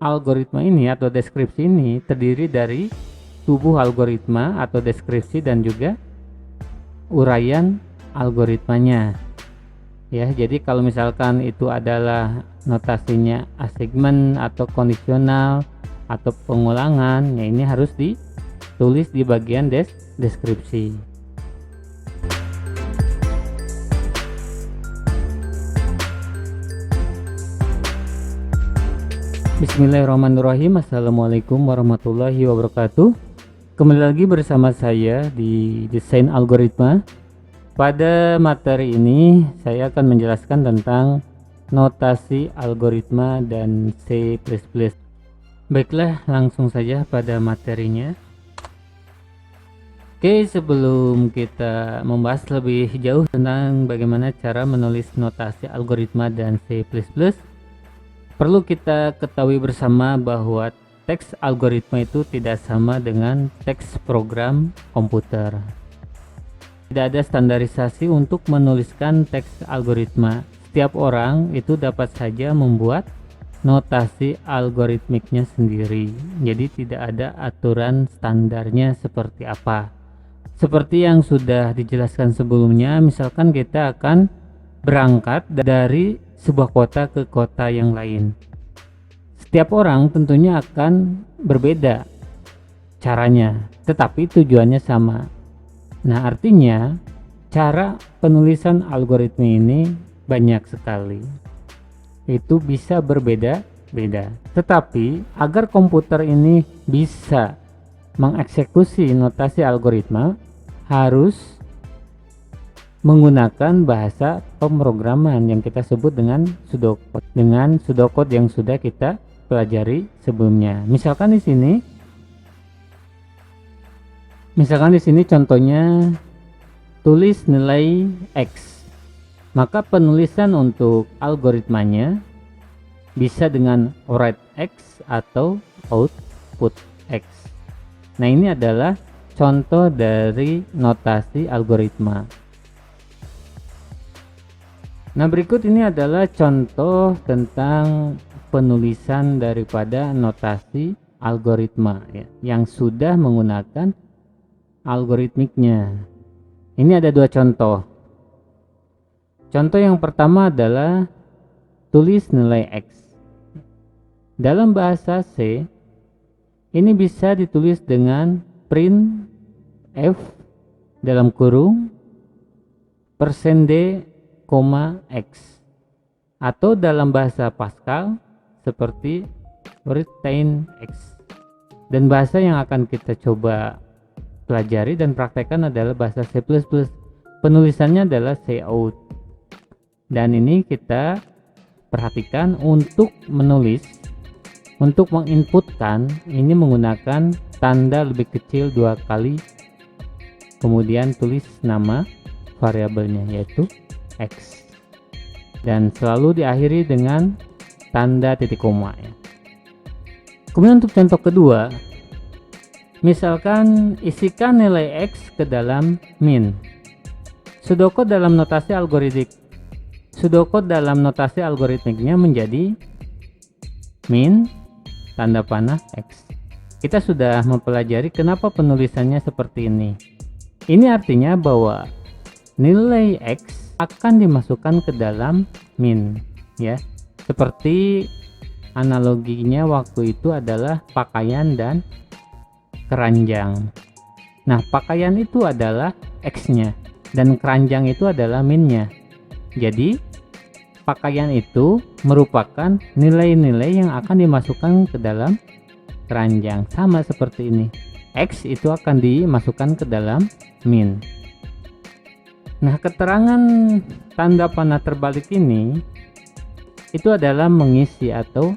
algoritma ini atau deskripsi ini terdiri dari tubuh algoritma atau deskripsi dan juga uraian algoritmanya. Ya, jadi kalau misalkan itu adalah notasinya assignment atau kondisional atau pengulangan, ya ini harus ditulis di bagian deskripsi. Bismillahirrahmanirrahim. Assalamualaikum warahmatullahi wabarakatuh. Kembali lagi bersama saya di Desain Algoritma. Pada materi ini saya akan menjelaskan tentang notasi algoritma dan C++. Baiklah, langsung saja pada materinya. Oke, sebelum kita membahas lebih jauh tentang bagaimana cara menulis notasi algoritma dan C++, perlu kita ketahui bersama bahwa teks algoritma itu tidak sama dengan teks program komputer. Tidak ada standarisasi untuk menuliskan teks algoritma. Setiap orang itu dapat saja membuat notasi algoritmiknya sendiri. Jadi tidak ada aturan standarnya seperti apa. Seperti yang sudah dijelaskan sebelumnya, misalkan kita akan berangkat dari sebuah kota ke kota yang lain. Setiap orang tentunya akan berbeda caranya, tetapi tujuannya sama. Nah, artinya cara penulisan algoritma ini banyak sekali. Itu bisa berbeda-beda. Tetapi agar komputer ini bisa mengeksekusi notasi algoritma harus menggunakan bahasa pemrograman yang kita sebut dengan pseudocode, dengan pseudocode yang sudah kita pelajari sebelumnya. Misalkan di sini contohnya tulis nilai X. Maka penulisan untuk algoritmanya bisa dengan write X atau output X. Nah, ini adalah contoh dari notasi algoritma. Nah, berikut ini adalah contoh tentang penulisan daripada notasi algoritma ya, yang sudah menggunakan algoritmiknya. Ini ada dua contoh. Contoh yang pertama adalah tulis nilai X. Dalam bahasa C, ini bisa ditulis dengan print F dalam kurung %d, X, atau dalam bahasa Pascal seperti retain X. Dan bahasa yang akan kita coba pelajari dan praktekkan adalah bahasa C++. Penulisannya adalah cout. Dan ini kita perhatikan untuk menulis, untuk menginputkan ini menggunakan tanda lebih kecil 2 kali, kemudian tulis nama variabelnya yaitu X, dan selalu diakhiri dengan tanda titik koma ya. Kemudian untuk contoh kedua, misalkan isikan nilai X ke dalam min. Pseudocode dalam notasi algoritmiknya menjadi min tanda panah X. Kita sudah mempelajari kenapa penulisannya seperti ini. Ini artinya bahwa nilai X akan dimasukkan ke dalam min ya. Seperti analoginya waktu itu adalah pakaian dan keranjang. Nah, pakaian itu adalah X-nya dan keranjang itu adalah min-nya. Jadi, pakaian itu merupakan nilai-nilai yang akan dimasukkan ke dalam keranjang. Sama seperti ini. X itu akan dimasukkan ke dalam min. Nah, keterangan tanda panah terbalik ini itu adalah mengisi atau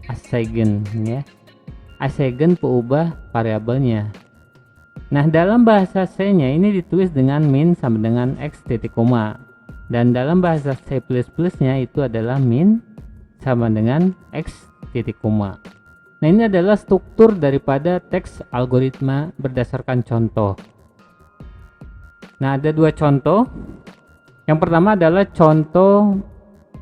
assign ya. Assign peubah variabelnya. Nah, dalam bahasa C-nya ini ditulis dengan min sama dengan X titik koma. Dan dalam bahasa C++-nya itu adalah min sama dengan X titik koma. Nah, ini adalah struktur daripada teks algoritma berdasarkan contoh. Nah, ada dua contoh. Yang pertama adalah contoh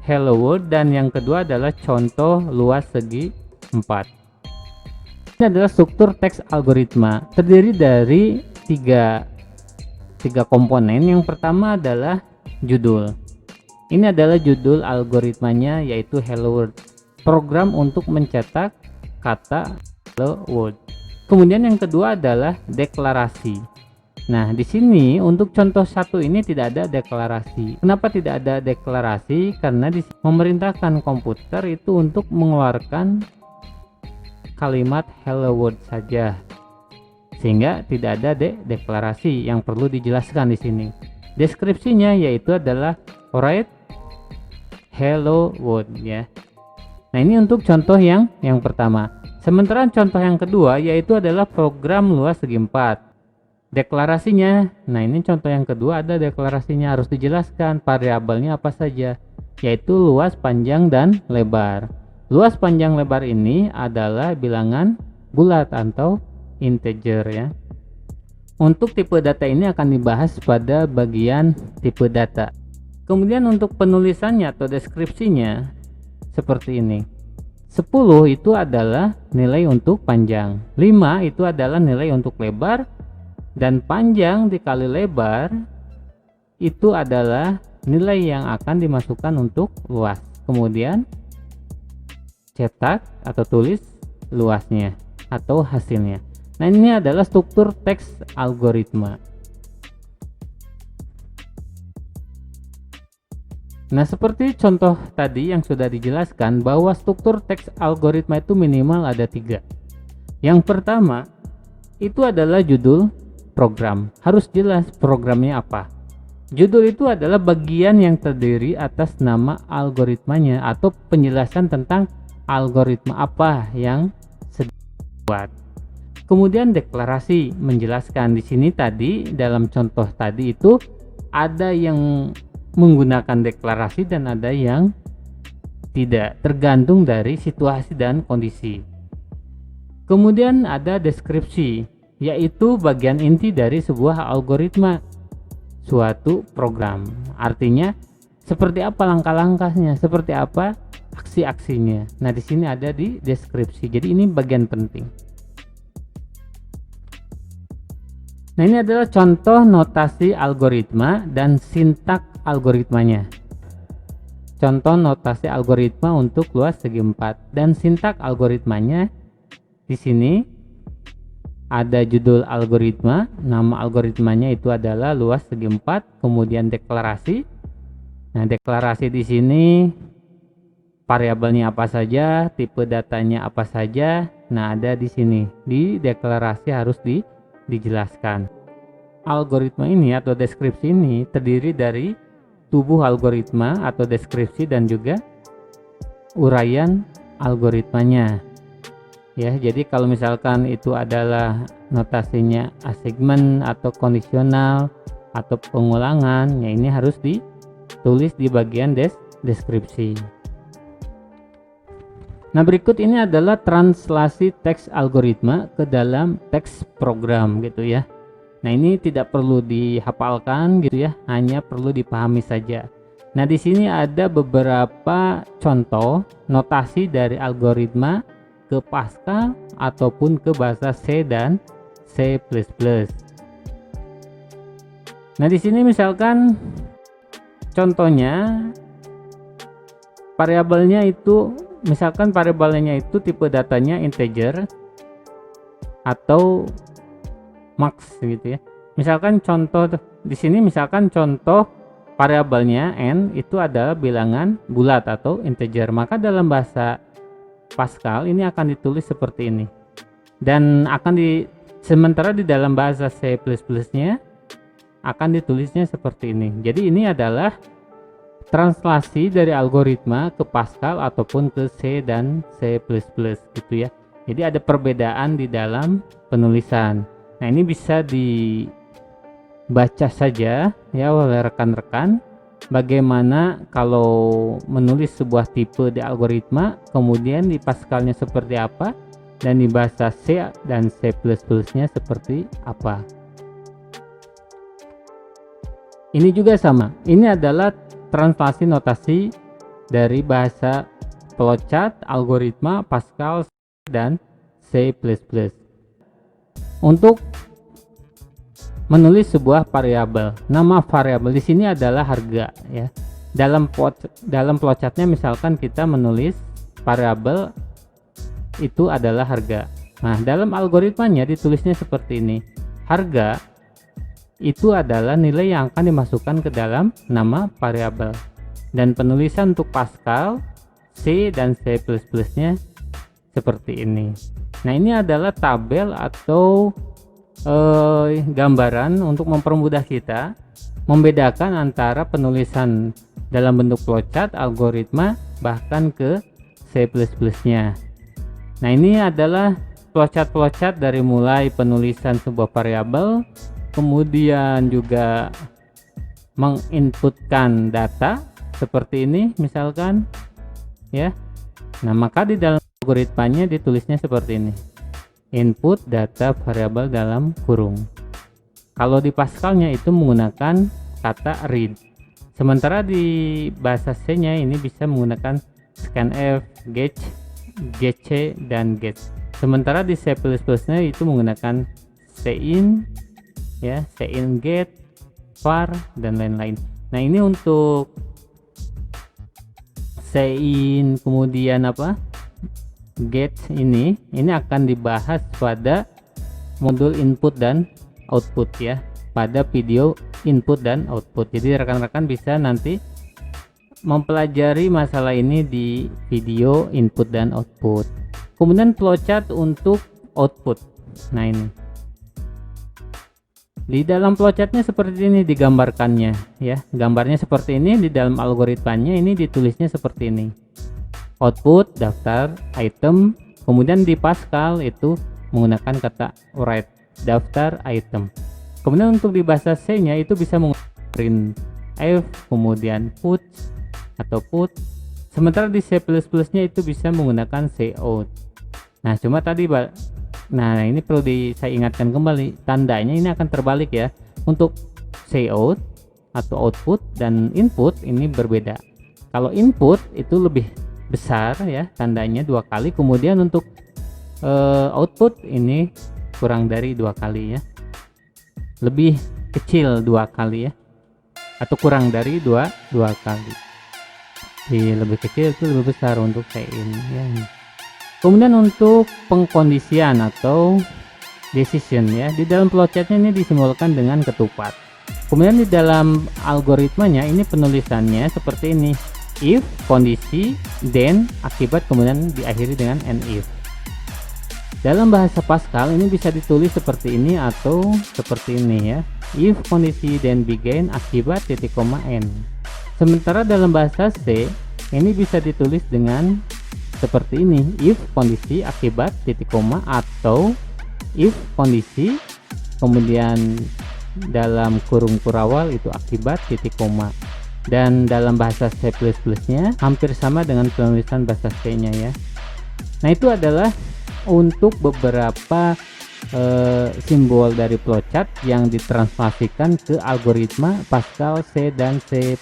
hello world dan yang kedua adalah contoh luas segi Ini adalah struktur teks algoritma, terdiri dari tiga komponen. Yang pertama adalah judul. Ini adalah judul algoritmanya, yaitu hello world, program untuk mencetak kata hello world. Kemudian yang kedua adalah deklarasi. Nah, di sini untuk contoh satu ini tidak ada deklarasi. Kenapa tidak ada deklarasi? Karena memerintahkan komputer itu untuk mengeluarkan kalimat hello world saja, sehingga tidak ada deklarasi yang perlu dijelaskan di sini. Deskripsinya yaitu adalah write hello world ya. Nah, ini untuk contoh yang pertama. Sementara contoh yang kedua yaitu adalah program luas segi 4. Deklarasinya, nah ini contoh yang kedua, ada deklarasinya, harus dijelaskan variabelnya apa saja, yaitu luas, panjang, dan lebar. Luas, panjang, lebar ini adalah bilangan bulat atau integer ya. Untuk tipe data ini akan dibahas pada bagian tipe data. Kemudian untuk penulisannya atau deskripsinya seperti ini. 10 itu adalah nilai untuk panjang, 5 itu adalah nilai untuk lebar, dan panjang dikali lebar itu adalah nilai yang akan dimasukkan untuk luas. Kemudian cetak atau tulis luasnya atau hasilnya. Nah, ini adalah struktur teks algoritma. Nah, seperti contoh tadi yang sudah dijelaskan bahwa struktur teks algoritma itu minimal ada 3. Yang pertama itu adalah judul program, harus jelas programnya apa. Judul itu adalah bagian yang terdiri atas nama algoritmanya atau penjelasan tentang algoritma apa yang sedang dibuat. Kemudian deklarasi menjelaskan, di sini tadi dalam contoh tadi itu ada yang menggunakan deklarasi dan ada yang tidak, tergantung dari situasi dan kondisi. Kemudian ada deskripsi, yaitu bagian inti dari sebuah algoritma suatu program. Artinya seperti apa langkah-langkahnya, seperti apa aksi-aksinya. Nah, di sini ada di deskripsi. Jadi ini bagian penting. Nah, ini adalah contoh notasi algoritma dan sintak algoritmanya. Contoh notasi algoritma untuk luas segi 4 dan sintak algoritmanya di sini. Ada judul algoritma, nama algoritmanya itu adalah luas segi 4, kemudian deklarasi. Nah, deklarasi di sini variabelnya apa saja, tipe datanya apa saja. Nah, ada di sini. Di deklarasi harus dijelaskan. Algoritma ini atau deskripsi ini terdiri dari tubuh algoritma atau deskripsi dan juga uraian algoritmanya. Ya, jadi kalau misalkan itu adalah notasinya assignment atau kondisional atau pengulangan, ya ini harus ditulis di bagian deskripsi. Nah, berikut ini adalah translasi teks algoritma ke dalam teks program gitu ya. Nah, ini tidak perlu dihafalkan gitu ya, hanya perlu dipahami saja. Nah, di sini ada beberapa contoh notasi dari algoritma ke Pascal ataupun ke bahasa C dan C++. Nah, di sini misalkan contohnya variabelnya itu, misalkan variabelnya itu tipe datanya integer atau max gitu ya. Misalkan contoh di sini, misalkan contoh variabelnya n itu adalah bilangan bulat atau integer, maka dalam bahasa Pascal ini akan ditulis seperti ini, dan sementara di dalam bahasa C++ nya akan ditulisnya seperti ini. Jadi ini adalah translasi dari algoritma ke Pascal ataupun ke C dan C++ gitu ya. Jadi ada perbedaan di dalam penulisan. Nah, ini bisa dibaca saja ya oleh rekan-rekan, bagaimana kalau menulis sebuah tipe di algoritma, kemudian di Pascalnya seperti apa, dan di bahasa C dan C++ nya seperti apa. Ini juga sama, ini adalah translasi notasi dari bahasa flowchart, algoritma, Pascal, dan C++. Untuk menulis sebuah variabel, nama variabel di sini adalah harga ya. Dalam flowchartnya misalkan kita menulis variabel itu adalah harga. Nah, dalam algoritmanya ditulisnya seperti ini. Harga itu adalah nilai yang akan dimasukkan ke dalam nama variabel. Dan penulisan untuk Pascal, C dan C++ nya seperti ini. Nah, ini adalah tabel atau gambaran untuk mempermudah kita membedakan antara penulisan dalam bentuk flowchart, algoritma, bahkan ke C++ nya. Nah, ini adalah flowchart dari mulai penulisan sebuah variabel, kemudian juga menginputkan data seperti ini misalkan ya. Nah, maka di dalam algoritmanya ditulisnya seperti ini, input data variabel dalam kurung. Kalau di Pascalnya itu menggunakan kata read, sementara di bahasa C nya ini bisa menggunakan scanf, get, getC, dan get. Sementara di C++ nya itu menggunakan cin ya, cin get, var, dan lain-lain. Nah, ini untuk cin kemudian get ini akan dibahas pada modul input dan output ya, pada video input dan output. Jadi rekan-rekan bisa nanti mempelajari masalah ini di video input dan output. Kemudian flowchart untuk output. Nah, ini di dalam flowchartnya seperti ini digambarkannya ya, gambarnya seperti ini. Di dalam algoritmanya ini ditulisnya seperti ini, output daftar item, kemudian di Pascal itu menggunakan kata write daftar item. Kemudian untuk di bahasa C nya itu bisa menggunakan print f, kemudian put atau put. Sementara di C++ nya itu bisa menggunakan cout. Nah, cuma tadi nah ini perlu saya ingatkan kembali, tandanya ini akan terbalik ya. Untuk cout atau output dan input ini berbeda. Kalau input itu lebih besar ya, tandanya 2 kali, kemudian untuk output ini kurang dari 2 kali ya, lebih kecil 2 kali ya, atau kurang dari 2 kali. Di lebih kecil itu lebih besar untuk cin ya. Kemudian untuk pengkondisian atau decision ya, di dalam flowchartnya ini disimbolkan dengan ketupat. Kemudian di dalam algoritmanya ini penulisannya seperti ini, if, kondisi, then, akibat, kemudian diakhiri dengan and if. Dalam bahasa Pascal ini bisa ditulis seperti ini atau seperti ini ya, if, kondisi, then, begin, akibat, titik koma, end. Sementara dalam bahasa C ini bisa ditulis dengan seperti ini, if, kondisi, akibat, titik koma, atau if, kondisi, kemudian dalam kurung kurawal itu akibat, titik koma. Dan dalam bahasa C++ nya hampir sama dengan penulisan bahasa C nya ya. Nah, itu adalah untuk beberapa simbol dari flowchart yang ditranslasikan ke algoritma Pascal, C, dan C++.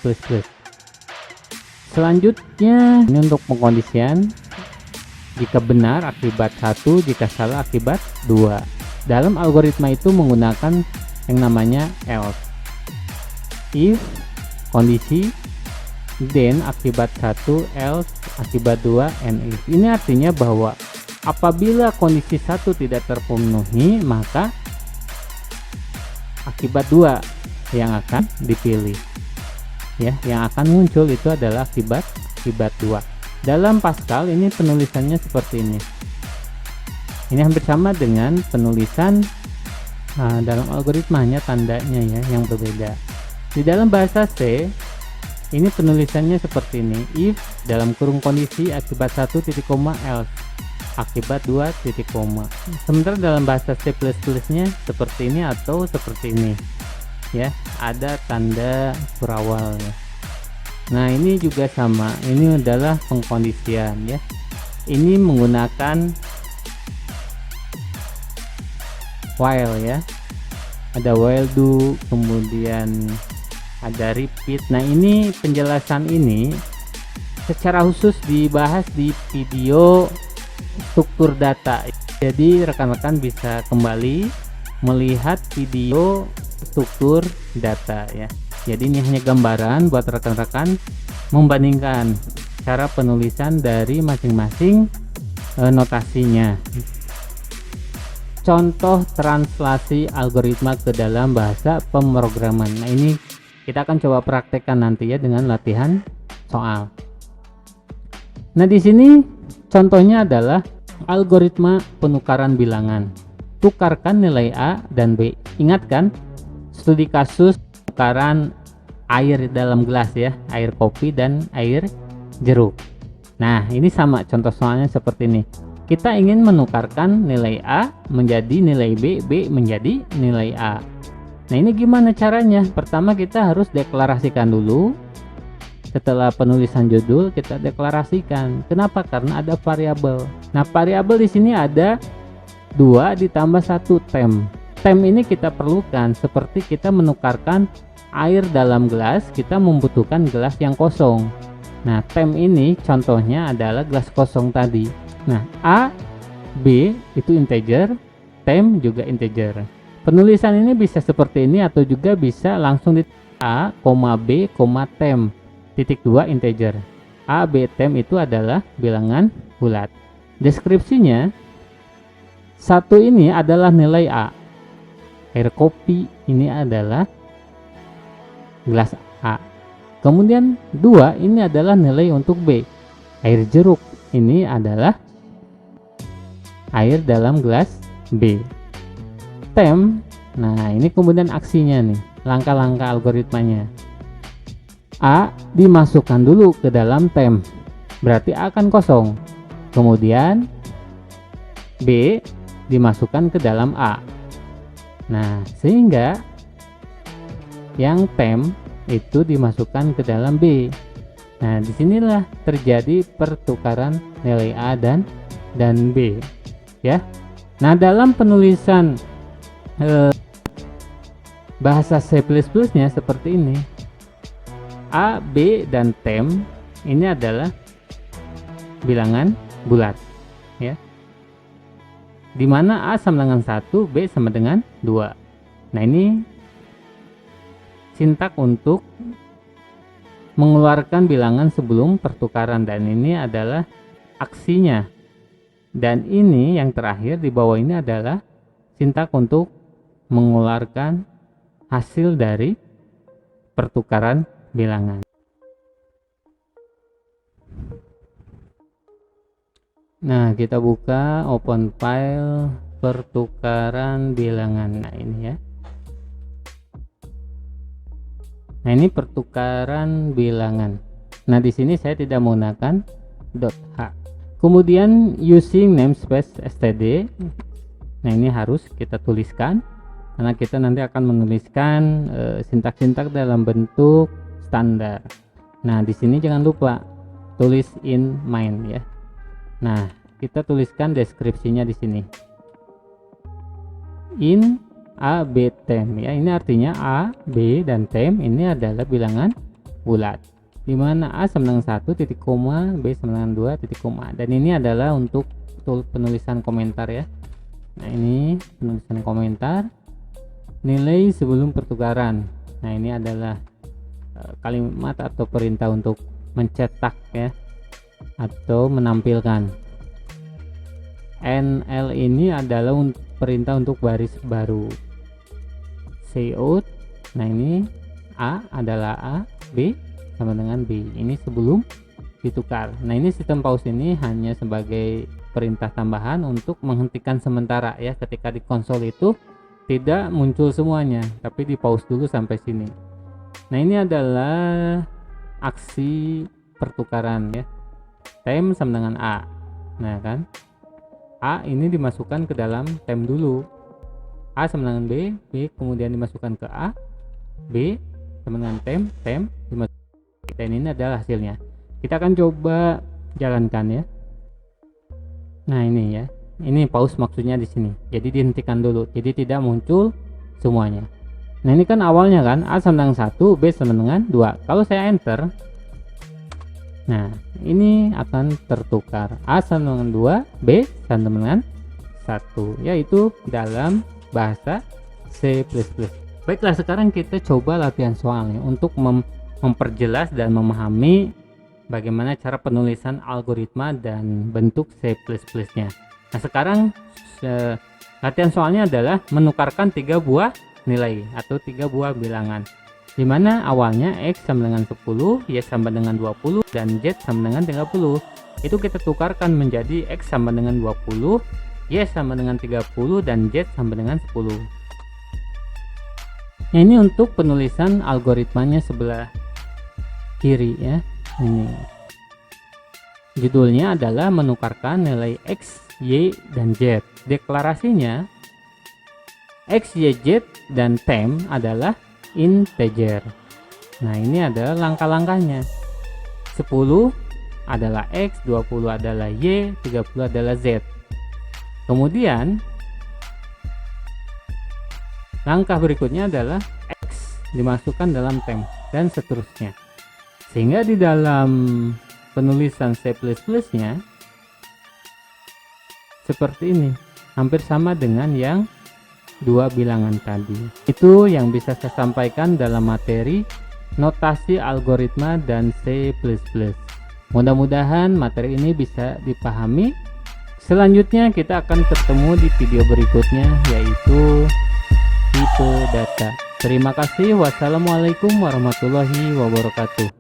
Selanjutnya ini untuk pengkondisian, jika benar akibat 1, jika salah akibat 2. Dalam algoritma itu menggunakan yang namanya else. If, kondisi, then, akibat 1, else, akibat 2, and if. Ini artinya bahwa apabila kondisi 1 tidak terpenuhi, maka akibat 2 yang akan dipilih ya, yang akan muncul itu adalah akibat 2. Dalam Pascal ini penulisannya seperti ini. Ini hampir sama dengan penulisan dalam algoritmanya, tandanya ya yang berbeda. Di dalam bahasa C ini penulisannya seperti ini, if, dalam kurung kondisi, akibat 1, titik koma, else, akibat 2, titik koma. Sementara dalam bahasa C++ nya seperti ini atau seperti ini ya, ada tanda kurawal ya. Nah, ini juga sama, ini adalah pengkondisian ya. Ini menggunakan while ya, ada while do, kemudian ada repeat. Nah, ini penjelasan ini secara khusus dibahas di video struktur data. Jadi rekan-rekan bisa kembali melihat video struktur data ya. Jadi ini hanya gambaran buat rekan-rekan membandingkan cara penulisan dari masing-masing notasinya. Contoh translasi algoritma ke dalam bahasa pemrograman. Nah, ini kita akan coba praktekkan nanti ya dengan latihan soal. Nah, di sini contohnya adalah algoritma penukaran bilangan. Tukarkan nilai A dan B. Ingat kan studi kasus penukaran air dalam gelas ya, air kopi dan air jeruk. Nah, ini sama contoh soalnya seperti ini. Kita ingin menukarkan nilai A menjadi nilai B, B menjadi nilai A. Nah, ini gimana caranya? Pertama kita harus deklarasikan dulu. Setelah penulisan judul kita deklarasikan. Kenapa? Karena ada variabel. Nah, variabel di sini ada 2 ditambah 1 tem. Tem ini kita perlukan seperti kita menukarkan air dalam gelas, kita membutuhkan gelas yang kosong. Nah, tem ini contohnya adalah gelas kosong tadi. Nah, A, B itu integer, tem juga integer. Penulisan ini bisa seperti ini atau juga bisa langsung di A, B, tem, titik 2 integer. A, B, tem itu adalah bilangan bulat. Deskripsinya, 1 ini adalah nilai A. Air kopi ini adalah gelas A. Kemudian 2 ini adalah nilai untuk B. Air jeruk ini adalah air dalam gelas B. Tem, nah ini kemudian aksinya nih, langkah-langkah algoritmanya. A dimasukkan dulu ke dalam tem, berarti A akan kosong. Kemudian B dimasukkan ke dalam A. Nah, sehingga yang tem itu dimasukkan ke dalam B. Nah, disinilah terjadi pertukaran nilai A dan B ya. Nah, dalam penulisan bahasa C++ nya seperti ini. A, B dan tem ini adalah bilangan bulat ya. Dimana A sama dengan 1, B sama dengan 2. Nah, ini sintak untuk mengeluarkan bilangan sebelum pertukaran dan ini adalah aksinya. Dan ini yang terakhir di bawah ini adalah sintak untuk mengeluarkan hasil dari pertukaran bilangan. Nah, kita buka open file pertukaran bilangan. Nah, ini ya. Nah, ini pertukaran bilangan. Nah, di sini saya tidak menggunakan .h. Kemudian using namespace std. Nah, ini harus kita tuliskan karena kita nanti akan menuliskan sintak-sintak dalam bentuk standar. Nah, di sini jangan lupa tulis in main ya. Nah, kita tuliskan deskripsinya di sini. In A, B, tem ya. Ini artinya A, B dan tem ini adalah bilangan bulat. Di mana A sama dengan 1 titik koma, B sama dengan 2 titik koma. Dan ini adalah untuk penulisan komentar ya. Nah, ini penulisan komentar. Nilai sebelum pertukaran. Nah, ini adalah kalimat atau perintah untuk mencetak ya atau menampilkan. NL ini adalah perintah untuk baris baru. Cout. Nah, ini A adalah A, B sama dengan B. Ini sebelum ditukar. Nah, ini sistem pause ini hanya sebagai perintah tambahan untuk menghentikan sementara ya. Ketika di konsol itu tidak muncul semuanya, tapi di pause dulu sampai sini. Nah, ini adalah aksi pertukaran ya. Tem sama dengan A. Nah, kan A ini dimasukkan ke dalam tem dulu. A sama dengan B, B kemudian dimasukkan ke A, B sama dengan tem dimasukkan. Dan ini adalah hasilnya. Kita akan coba jalankan ya. Nah, ini ya. Ini pause maksudnya di sini. Jadi dihentikan dulu. Jadi tidak muncul semuanya. Nah, ini kan awalnya kan A sama dengan 1, B sama dengan 2. Kalau saya enter, Nah, ini akan tertukar. A sama dengan 2, B sama dengan 1, yaitu dalam bahasa C++. Baiklah, sekarang kita coba latihan soalnya untuk memperjelas dan memahami bagaimana cara penulisan algoritma dan bentuk C++-nya. Nah, sekarang latihan soalnya adalah menukarkan 3 buah nilai atau 3 buah bilangan, di mana awalnya X sama dengan 10, Y sama dengan 20, dan Z sama dengan 30. Itu kita tukarkan menjadi X sama dengan 20, Y sama dengan 30, dan Z sama dengan 10. Nah, ini untuk penulisan algoritmanya sebelah kiri ya. Ini judulnya adalah menukarkan nilai X, Y, dan Z. Deklarasinya X, Y, Z, dan temp adalah integer. Nah, ini adalah langkah-langkahnya. 10 adalah X, 20 adalah Y, 30 adalah Z. Kemudian langkah berikutnya adalah X dimasukkan dalam temp dan seterusnya. Sehingga di dalam penulisan C++-nya seperti ini, hampir sama dengan yang 2 bilangan tadi. Itu yang bisa saya sampaikan dalam materi notasi algoritma dan C++. Mudah-mudahan materi ini bisa dipahami. Selanjutnya kita akan ketemu di video berikutnya, yaitu tipe data. Terima kasih. Wassalamualaikum warahmatullahi wabarakatuh.